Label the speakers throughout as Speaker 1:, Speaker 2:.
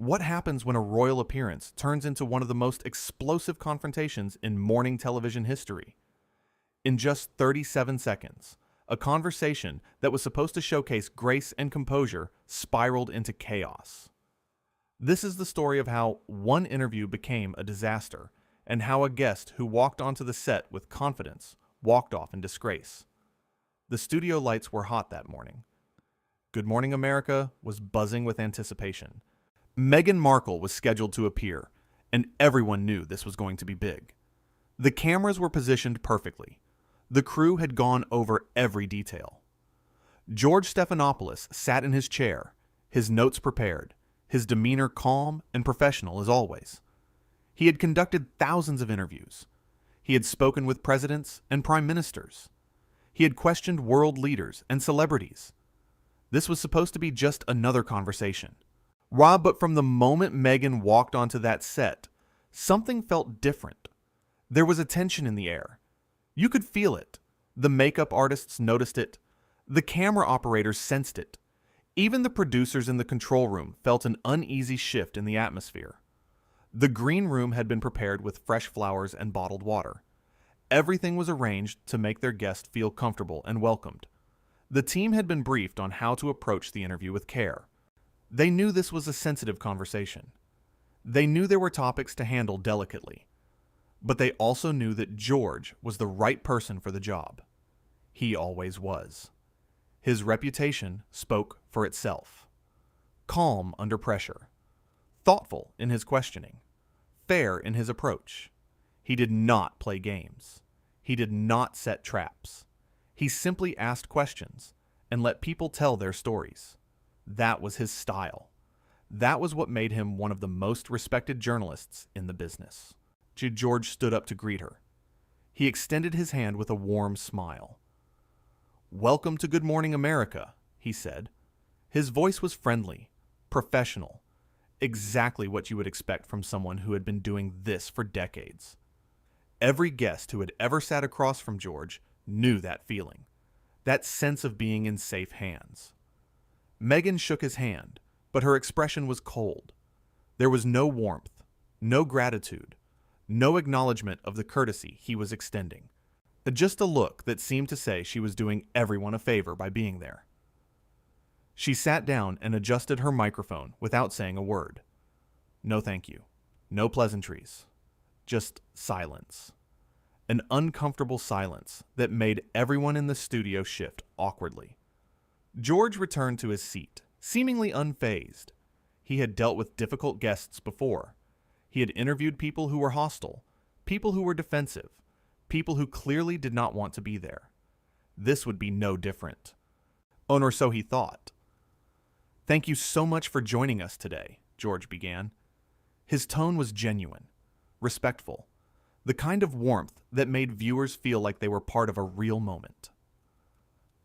Speaker 1: What happens when a royal appearance turns into one of the most explosive confrontations in morning television history? In just 37 seconds, a conversation that was supposed to showcase grace and composure spiraled into chaos. This is the story of how one interview became a disaster, and how a guest who walked onto the set with confidence walked off in disgrace. The studio lights were hot that morning. Good Morning America was buzzing with anticipation. Meghan Markle was scheduled to appear, and everyone knew this was going to be big. The cameras were positioned perfectly. The crew had gone over every detail. George Stephanopoulos sat in his chair, his notes prepared, his demeanor calm and professional as always. He had conducted thousands of interviews. He had spoken with presidents and prime ministers. He had questioned world leaders and celebrities. This was supposed to be just another conversation. But from the moment Meghan walked onto that set, something felt different. There was a tension in the air. You could feel it. The makeup artists noticed it. The camera operators sensed it. Even the producers in the control room felt an uneasy shift in the atmosphere. The green room had been prepared with fresh flowers and bottled water. Everything was arranged to make their guest feel comfortable and welcomed. The team had been briefed on how to approach the interview with care. They knew this was a sensitive conversation. They knew there were topics to handle delicately. But they also knew that George was the right person for the job. He always was. His reputation spoke for itself. Calm under pressure. Thoughtful in his questioning. Fair in his approach. He did not play games. He did not set traps. He simply asked questions and let people tell their stories. That was his style. That was what made him one of the most respected journalists in the business. George stood up to greet her. He extended his hand with a warm smile. "Welcome to Good Morning America," he said. His voice was friendly, professional, exactly what you would expect from someone who had been doing this for decades. Every guest who had ever sat across from George knew that feeling, that sense of being in safe hands. Meghan shook his hand, but her expression was cold. There was no warmth, no gratitude, no acknowledgement of the courtesy he was extending. Just a look that seemed to say she was doing everyone a favor by being there. She sat down and adjusted her microphone without saying a word. No thank you. No pleasantries. Just silence. An uncomfortable silence that made everyone in the studio shift awkwardly. George returned to his seat, seemingly unfazed. He had dealt with difficult guests before. He had interviewed people who were hostile, people who were defensive, people who clearly did not want to be there. This would be no different. Or so he thought. "Thank you so much for joining us today," George began. His tone was genuine, respectful, the kind of warmth that made viewers feel like they were part of a real moment.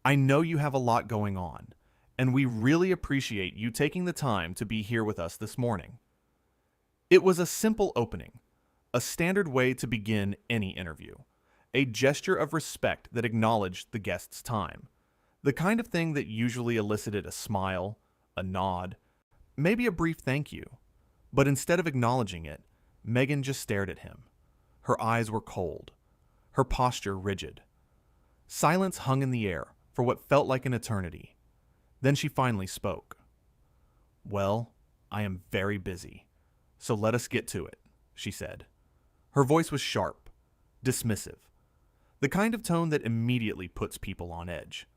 Speaker 1: "I know you have a lot going on, and we really appreciate you taking the time to be here with us this morning." It was a simple opening, a standard way to begin any interview, a gesture of respect that acknowledged the guest's time, the kind of thing that usually elicited a smile, a nod, maybe a brief thank you. But instead of acknowledging it, Meghan just stared at him. Her eyes were cold, her posture rigid. Silence hung in the air for what felt like an eternity. Then she finally spoke. "Well, I am very busy, so let us get to it," she said. Her voice was sharp, dismissive, the kind of tone that immediately puts people on edge.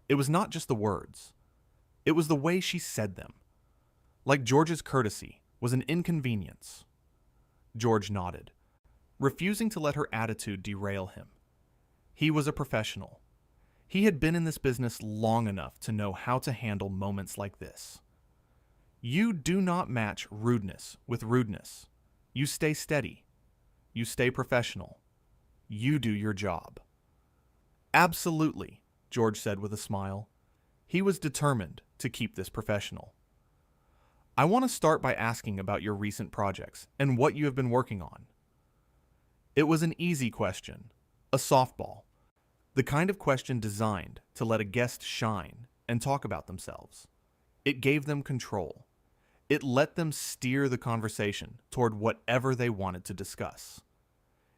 Speaker 1: It was not just the words. It was the way she said them. Like George's courtesy was an inconvenience. George nodded, refusing to let her attitude derail him. He was a professional. He had been in this business long enough to know how to handle moments like this. You do not match rudeness with rudeness. You stay steady. You stay professional. You do your job. "Absolutely," George said with a smile. He was determined to keep this professional. "I want to start by asking about your recent projects and what you have been working on." It was an easy question, a softball, the kind of question designed to let a guest shine and talk about themselves. It gave them control. It let them steer the conversation toward whatever they wanted to discuss.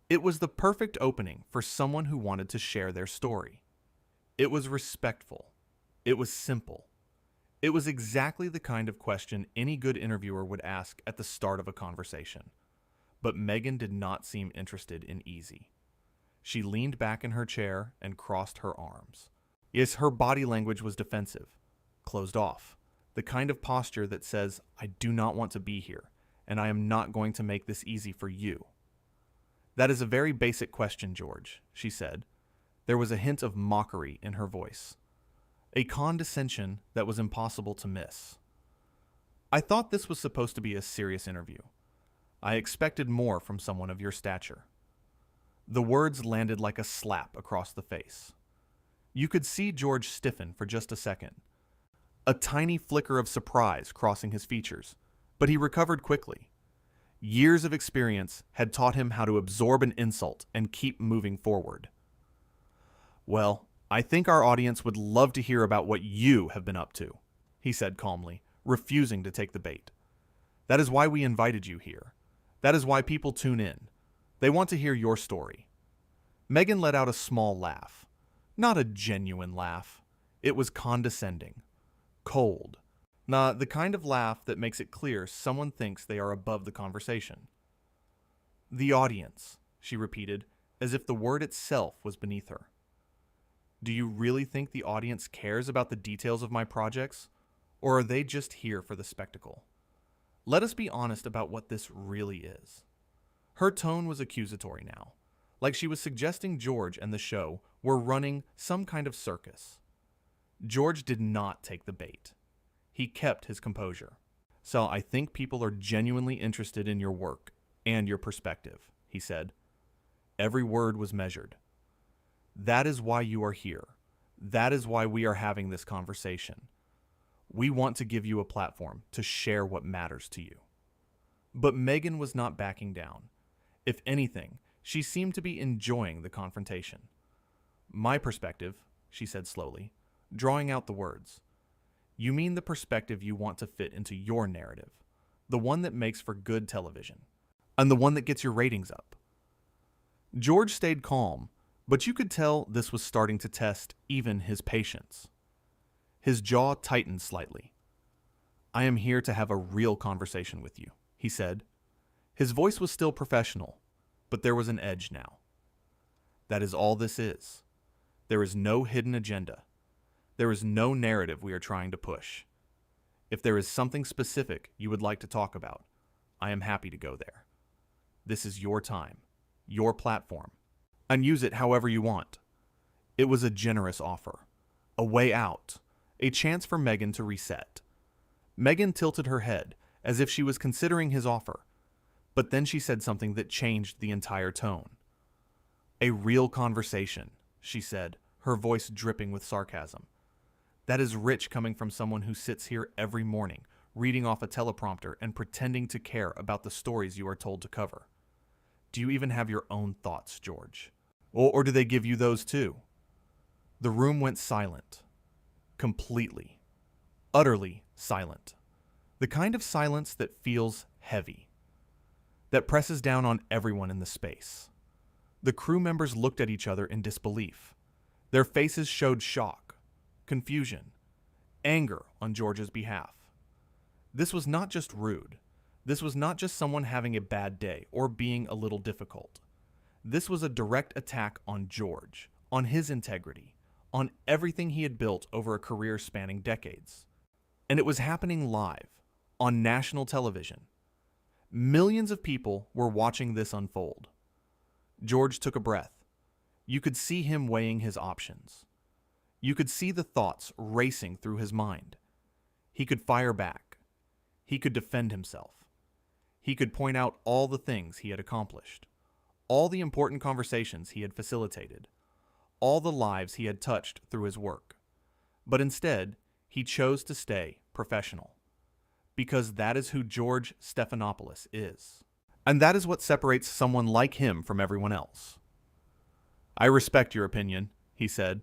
Speaker 1: It was the perfect opening for someone who wanted to share their story. It was respectful. It was simple. It was exactly the kind of question any good interviewer would ask at the start of a conversation. But Meghan did not seem interested in easy. She leaned back in her chair and crossed her arms. Yes, her body language was defensive, closed off, the kind of posture that says, I do not want to be here, and I am not going to make this easy for you. That is a very basic question, George, she said. There was a hint of mockery in her voice, a condescension that was impossible to miss. I thought this was supposed to be a serious interview. I expected more from someone of your stature. The words landed like a slap across the face. You could see George stiffen for just a second, a tiny flicker of surprise crossing his features, but he recovered quickly. Years of experience had taught him how to absorb an insult and keep moving forward. Well, I think our audience would love to hear about what you have been up to, he said calmly, refusing to take the bait. That is why we invited you here. That is why people tune in. They want to hear your story. Meghan let out a small laugh. Not a genuine laugh. It was condescending. Cold. The kind of laugh that makes it clear someone thinks they are above the conversation. The audience, she repeated, as if the word itself was beneath her. Do you really think the audience cares about the details of my projects? Or are they just here for the spectacle? Let us be honest about what this really is. Her tone was accusatory now, like she was suggesting George and the show were running some kind of circus. George did not take the bait. He kept his composure. So I think people are genuinely interested in your work and your perspective, he said. Every word was measured. That is why you are here. That is why we are having this conversation. We want to give you a platform to share what matters to you. But Meghan was not backing down. If anything, she seemed to be enjoying the confrontation. My perspective, she said slowly, drawing out the words. You mean the perspective you want to fit into your narrative, the one that makes for good television, and the one that gets your ratings up. George stayed calm, but you could tell this was starting to test even his patience. His jaw tightened slightly. I am here to have a real conversation with you, he said. His voice was still professional, but there was an edge now. That is all this is. There is no hidden agenda. There is no narrative we are trying to push. If there is something specific you would like to talk about, I am happy to go there. This is your time, your platform, and use it however you want. It was a generous offer, a way out, a chance for Meghan to reset. Meghan tilted her head as if she was considering his offer, but then she said something that changed the entire tone. A real conversation, she said, her voice dripping with sarcasm. That is rich coming from someone who sits here every morning, reading off a teleprompter and pretending to care about the stories you are told to cover. Do you even have your own thoughts, George? Or do they give you those too? The room went silent. Completely. Utterly silent. The kind of silence that feels heavy. That presses down on everyone in the space. The crew members looked at each other in disbelief. Their faces showed shock, confusion, anger on George's behalf. This was not just rude. This was not just someone having a bad day or being a little difficult. This was a direct attack on George, on his integrity, on everything he had built over a career spanning decades. And it was happening live, on national television. Millions of people were watching this unfold. George took a breath. You could see him weighing his options. You could see the thoughts racing through his mind. He could fire back. He could defend himself. He could point out all the things he had accomplished, all the important conversations he had facilitated, all the lives he had touched through his work. But instead, he chose to stay professional, because that is who George Stephanopoulos is. And that is what separates someone like him from everyone else. I respect your opinion, he said,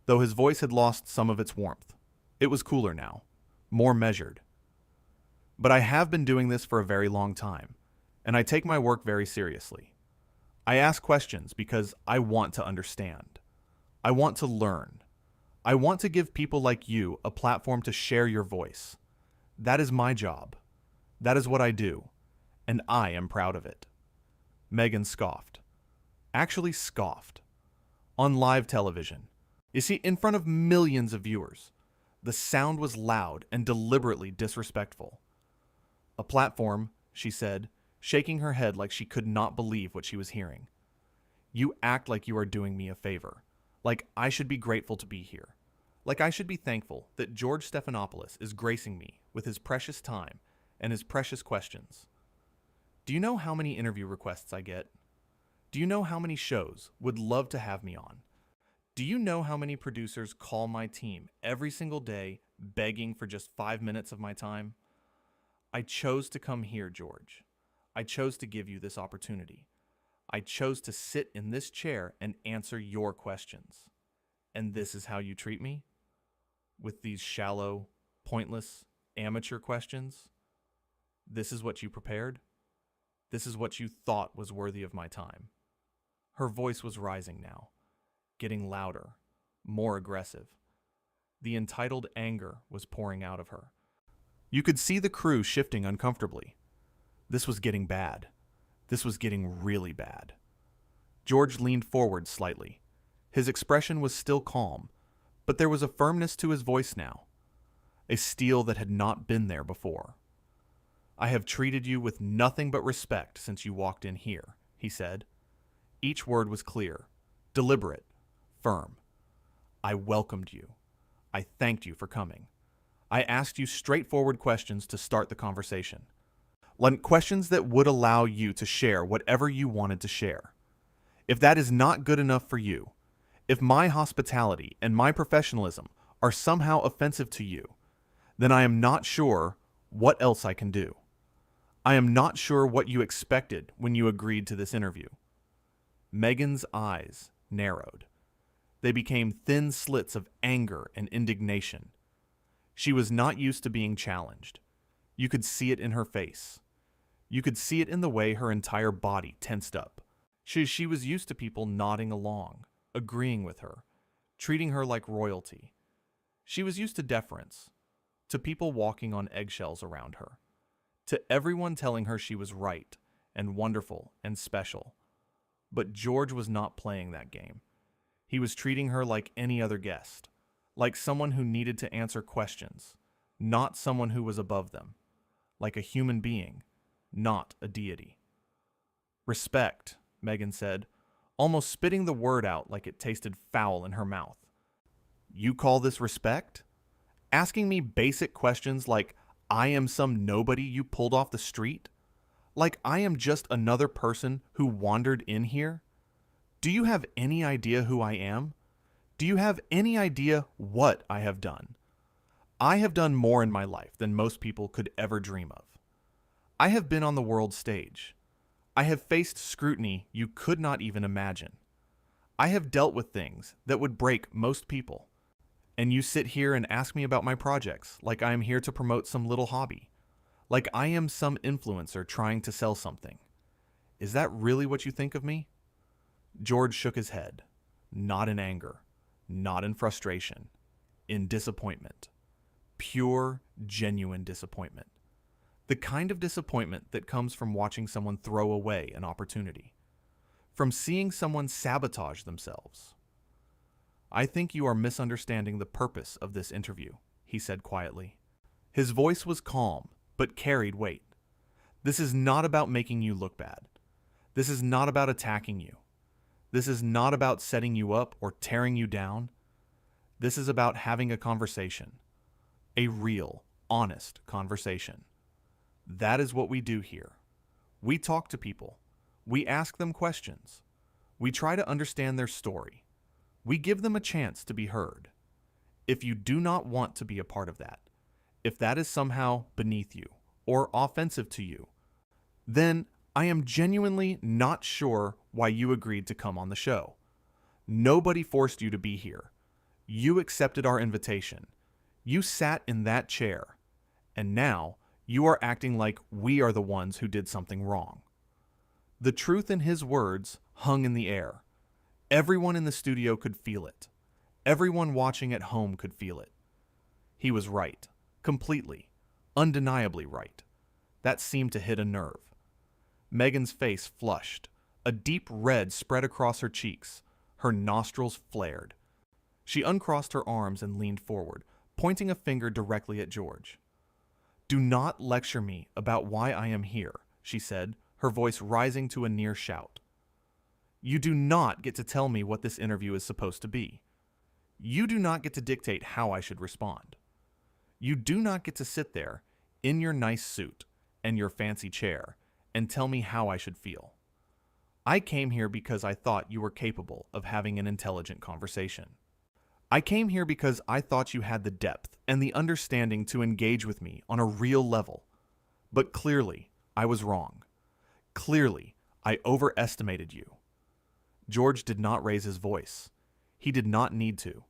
Speaker 1: though his voice had lost some of its warmth. It was cooler now, more measured. But I have been doing this for a very long time, and I take my work very seriously. I ask questions because I want to understand. I want to learn. I want to give people like you a platform to share your voice. That is my job. That is what I do, and I am proud of it." Meghan scoffed. Actually scoffed. On live television. You see, in front of millions of viewers. The sound was loud and deliberately disrespectful. "A platform," she said, shaking her head like she could not believe what she was hearing. "You act like you are doing me a favor. Like I should be grateful to be here. Like I should be thankful that George Stephanopoulos is gracing me with his precious time and his precious questions. Do you know how many interview requests I get? Do you know how many shows would love to have me on? Do you know how many producers call my team every single day begging for just 5 minutes of my time? I chose to come here, George. I chose to give you this opportunity. I chose to sit in this chair and answer your questions. And this is how you treat me? With these shallow, pointless, amateur questions? This is what you prepared? This is what you thought was worthy of my time." Her voice was rising now, getting louder, more aggressive. The entitled anger was pouring out of her. You could see the crew shifting uncomfortably. This was getting bad. This was getting really bad. George leaned forward slightly. His expression was still calm, but there was a firmness to his voice now, a steel that had not been there before. "I have treated you with nothing but respect since you walked in here," he said. Each word was clear, deliberate, firm. "I welcomed you. I thanked you for coming. I asked you straightforward questions to start the conversation. Questions that would allow you to share whatever you wanted to share. If that is not good enough for you, if my hospitality and my professionalism are somehow offensive to you, then I am not sure what else I can do. I am not sure what you expected when you agreed to this interview." Meghan's eyes narrowed. They became thin slits of anger and indignation. She was not used to being challenged. You could see it in her face. You could see it in the way her entire body tensed up. She was used to people nodding along, agreeing with her, treating her like royalty. She was used to deference, to people walking on eggshells around her, to everyone telling her she was right and wonderful and special. But George was not playing that game. He was treating her like any other guest, like someone who needed to answer questions, not someone who was above them, like a human being, not a deity. "Respect," Meghan said, almost spitting the word out like it tasted foul in her mouth. "You call this respect? Asking me basic questions like I am some nobody you pulled off the street? Like I am just another person who wandered in here? Do you have any idea who I am? Do you have any idea what I have done? I have done more in my life than most people could ever dream of. I have been on the world stage. I have faced scrutiny you could not even imagine. I have dealt with things that would break most people. And you sit here and ask me about my projects like I am here to promote some little hobby. Like I am some influencer trying to sell something. Is that really what you think of me?" George shook his head, not in anger, not in frustration, in disappointment. Pure, genuine disappointment. The kind of disappointment that comes from watching someone throw away an opportunity. From seeing someone sabotage themselves. "I think you are misunderstanding the purpose of this interview," he said quietly. His voice was calm, but carried weight. "This is not about making you look bad. This is not about attacking you. This is not about setting you up or tearing you down. This is about having a conversation. A real, honest conversation. That is what we do here. We talk to people. We ask them questions. We try to understand their story. We give them a chance to be heard. If you do not want to be a part of that, if that is somehow beneath you or offensive to you, then I am genuinely not sure why you agreed to come on the show. Nobody forced you to be here. You accepted our invitation. You sat in that chair, and now You are acting like we are the ones who did something wrong." The truth in his words hung in the air. Everyone in the studio could feel it. Everyone watching at home could feel it. He was right. Completely. Undeniably right. That seemed to hit a nerve. Meghan's face flushed. A deep red spread across her cheeks. Her nostrils flared. She uncrossed her arms and leaned forward, pointing a finger directly at George. "Do not lecture me about why I am here," she said, her voice rising to a near shout. "You do not get to tell me what this interview is supposed to be. You do not get to dictate how I should respond. You do not get to sit there, in your nice suit and your fancy chair, and tell me how I should feel. I came here because I thought you were capable of having an intelligent conversation. I came here because I thought you had the depth and the understanding to engage with me on a real level. But clearly, I was wrong. Clearly, I overestimated you." George did not raise his voice. He did not need to.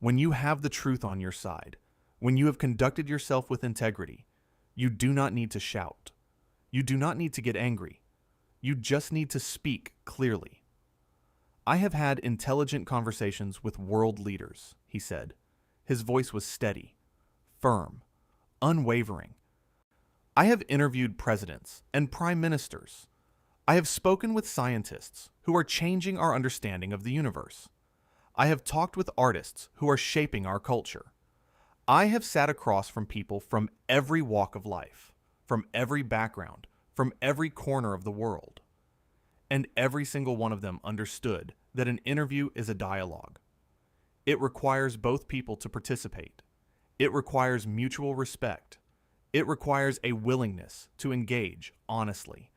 Speaker 1: When you have the truth on your side, when you have conducted yourself with integrity, you do not need to shout. You do not need to get angry. You just need to speak clearly. "I have had intelligent conversations with world leaders," he said. His voice was steady, firm, unwavering. "I have interviewed presidents and prime ministers. I have spoken with scientists who are changing our understanding of the universe. I have talked with artists who are shaping our culture. I have sat across from people from every walk of life, from every background, from every corner of the world. And every single one of them understood that an interview is a dialogue. It requires both people to participate. It requires mutual respect. It requires a willingness to engage honestly.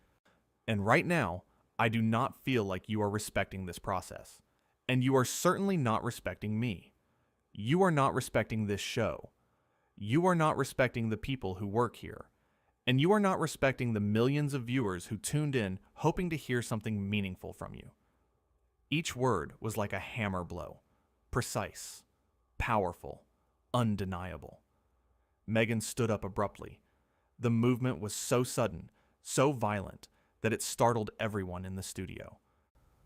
Speaker 1: And right now, I do not feel like you are respecting this process. And you are certainly not respecting me. You are not respecting this show. You are not respecting the people who work here. And you are not respecting the millions of viewers who tuned in hoping to hear something meaningful from you." Each word was like a hammer blow. Precise, powerful, undeniable. Meghan stood up abruptly. The movement was so sudden, so violent, that it startled everyone in the studio.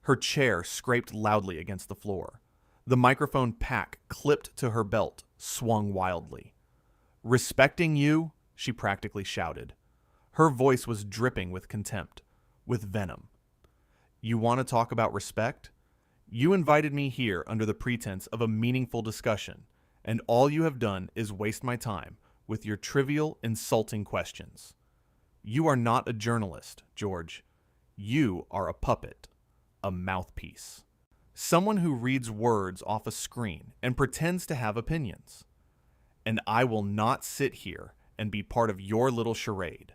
Speaker 1: Her chair scraped loudly against the floor. The microphone pack clipped to her belt swung wildly. "Respecting you?" she practically shouted. Her voice was dripping with contempt, with venom. "You want to talk about respect? You invited me here under the pretense of a meaningful discussion, and all you have done is waste my time with your trivial, insulting questions. You are not a journalist, George. You are a puppet, a mouthpiece. Someone who reads words off a screen and pretends to have opinions. And I will not sit here and be part of your little charade.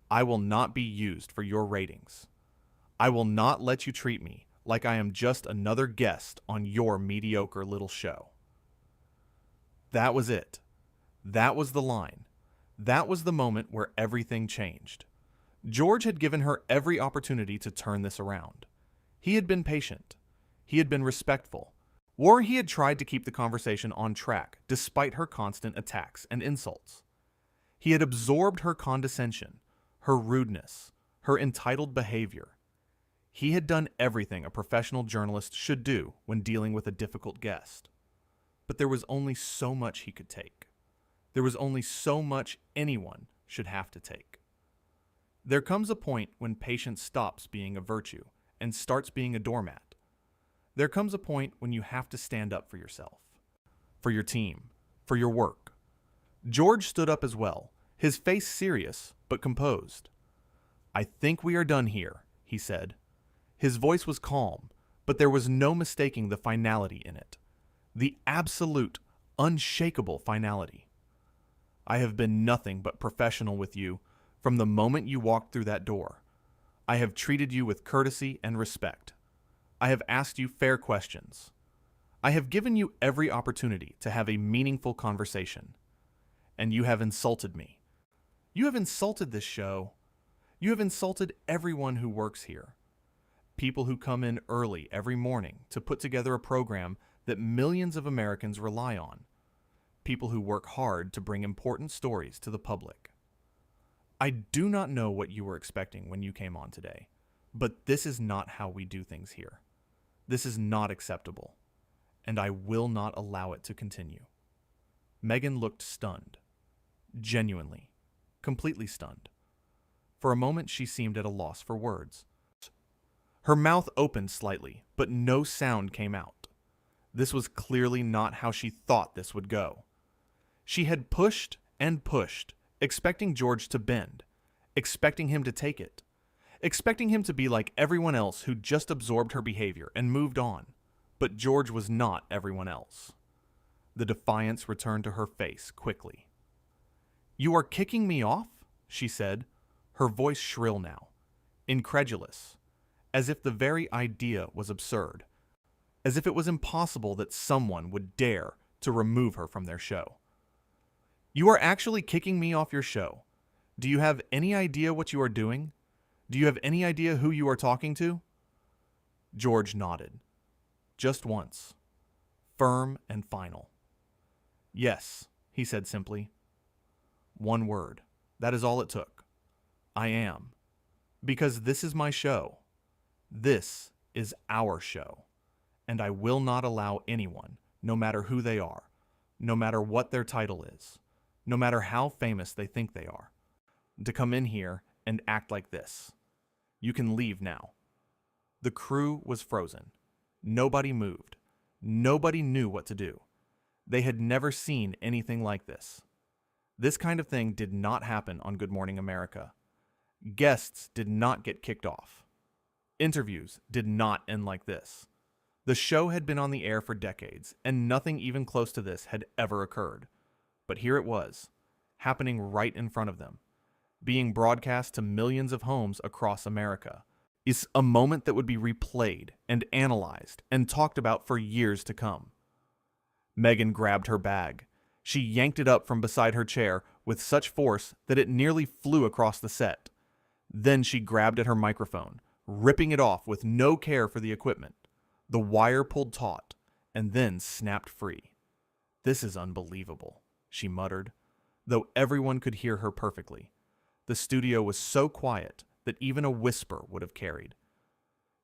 Speaker 1: I will not be used for your ratings. I will not let you treat me like I am just another guest on your mediocre little show." That was it. That was the line. That was the moment where everything changed. George had given her every opportunity to turn this around. He had been patient. He had been respectful. Or he had tried to keep the conversation on track despite her constant attacks and insults. He had absorbed her condescension, her rudeness, her entitled behavior. He had done everything a professional journalist should do when dealing with a difficult guest. But there was only so much he could take. There was only so much anyone should have to take. There comes a point when patience stops being a virtue and starts being a doormat. There comes a point when you have to stand up for yourself, for your team, for your work. George stood up as well, his face serious but composed. "I think we are done here," he said. His voice was calm, but there was no mistaking the finality in it. The absolute, unshakable finality. "I have been nothing but professional with you from the moment you walked through that door. I have treated you with courtesy and respect. I have asked you fair questions. I have given you every opportunity to have a meaningful conversation. And you have insulted me. You have insulted this show. You have insulted everyone who works here. People who come in early every morning to put together a program that millions of Americans rely on. People who work hard to bring important stories to the public. I do not know what you were expecting when you came on today, but this is not how we do things here. This is not acceptable, and I will not allow it to continue. Meghan looked stunned. Genuinely, completely stunned. For a moment, she seemed at a loss for words. Her mouth opened slightly, but no sound came out. This was clearly not how she thought this would go. She had pushed and pushed, expecting George to bend, expecting him to take it, expecting him to be like everyone else who just absorbed her behavior and moved on. But George was not everyone else. The defiance returned to her face quickly. "You are kicking me off?" she said, her voice shrill now, incredulous, as if the very idea was absurd, as if it was impossible that someone would dare to remove her from their show. "You are actually kicking me off your show. Do you have any idea what you are doing? Do you have any idea who you are talking to?" George nodded. Just once. Firm and final. "Yes," he said simply. One word. That is all it took. "I am. Because this is my show. This is our show. And I will not allow anyone, no matter who they are, no matter what their title is, no matter how famous they think they are, to come in here and act like this. You can leave now." The crew was frozen. Nobody moved. Nobody knew what to do. They had never seen anything like this. This kind of thing did not happen on Good Morning America. Guests did not get kicked off. Interviews did not end like this. The show had been on the air for decades, and nothing even close to this had ever occurred. But here it was, happening right in front of them, being broadcast to millions of homes across America. It's a moment that would be replayed and analyzed and talked about for years to come. Meghan grabbed her bag. She yanked it up from beside her chair with such force that it nearly flew across the set. Then she grabbed at her microphone, ripping it off with no care for the equipment. The wire pulled taut and then snapped free. "This is unbelievable," she muttered, though everyone could hear her perfectly. The studio was so quiet that even a whisper would have carried.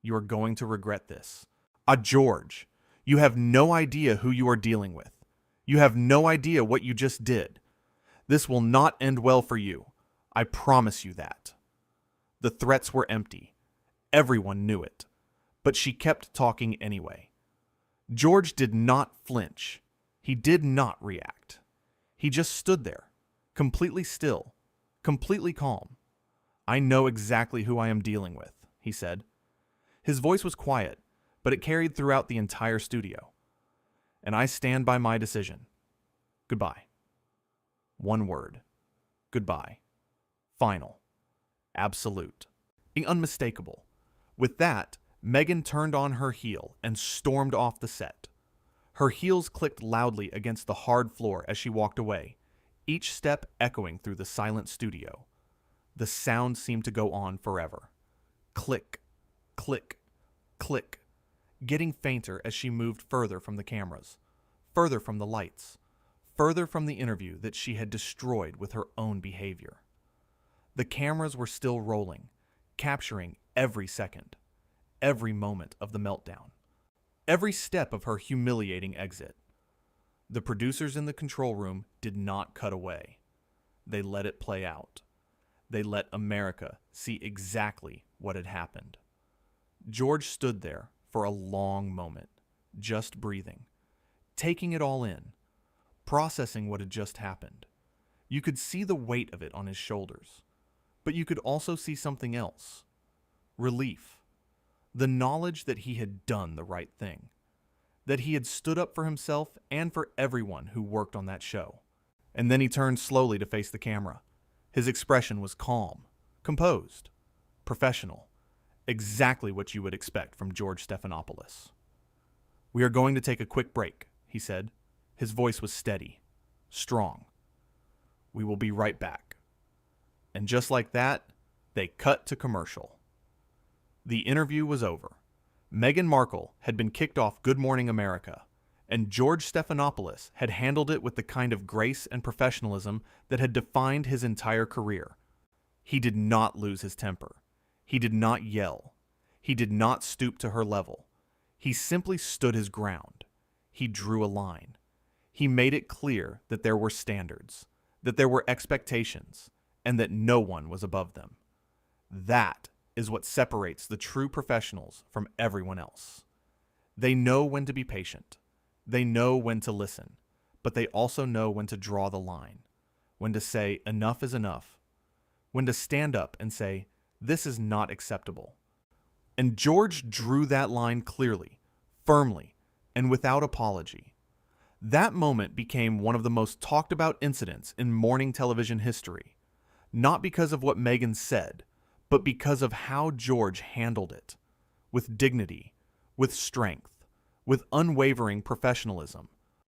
Speaker 1: "You are going to regret this. George, you have no idea who you are dealing with. You have no idea what you just did. This will not end well for you. I promise you that." The threats were empty. Everyone knew it. But she kept talking anyway. George did not flinch. He did not react. He just stood there, completely still, completely calm. "I know exactly who I am dealing with," he said. His voice was quiet, but it carried throughout the entire studio. "And I stand by my decision. Goodbye." One word. Goodbye. Final. Absolute. Unmistakable. With that, Meghan turned on her heel and stormed off the set. Her heels clicked loudly against the hard floor as she walked away, each step echoing through the silent studio. The sound seemed to go on forever. Click, click, click, getting fainter as she moved further from the cameras, further from the lights, further from the interview that she had destroyed with her own behavior. The cameras were still rolling, capturing every second, every moment of the meltdown, every step of her humiliating exit. The producers in the control room did not cut away. They let it play out. They let America see exactly what had happened. George stood there for a long moment, just breathing, taking it all in, processing what had just happened. You could see the weight of it on his shoulders, but you could also see something else. Relief. The knowledge that he had done the right thing, that he had stood up for himself and for everyone who worked on that show. And then he turned slowly to face the camera. His expression was calm, composed, professional, exactly what you would expect from George Stephanopoulos. "We are going to take a quick break," he said. His voice was steady, strong. "We will be right back." And just like that, they cut to commercial. The interview was over. Meghan Markle had been kicked off Good Morning America, and George Stephanopoulos had handled it with the kind of grace and professionalism that had defined his entire career. He did not lose his temper. He did not yell. He did not stoop to her level. He simply stood his ground. He drew a line. He made it clear that there were standards, that there were expectations, and that no one was above them. That is what separates the true professionals from everyone else. They know when to be patient. They know when to listen, but they also know when to draw the line, when to say enough is enough, when to stand up and say, this is not acceptable. And George drew that line clearly, firmly, and without apology. That moment became one of the most talked about incidents in morning television history, not because of what Meghan said, but because of how George handled it, with dignity, with strength, with unwavering professionalism,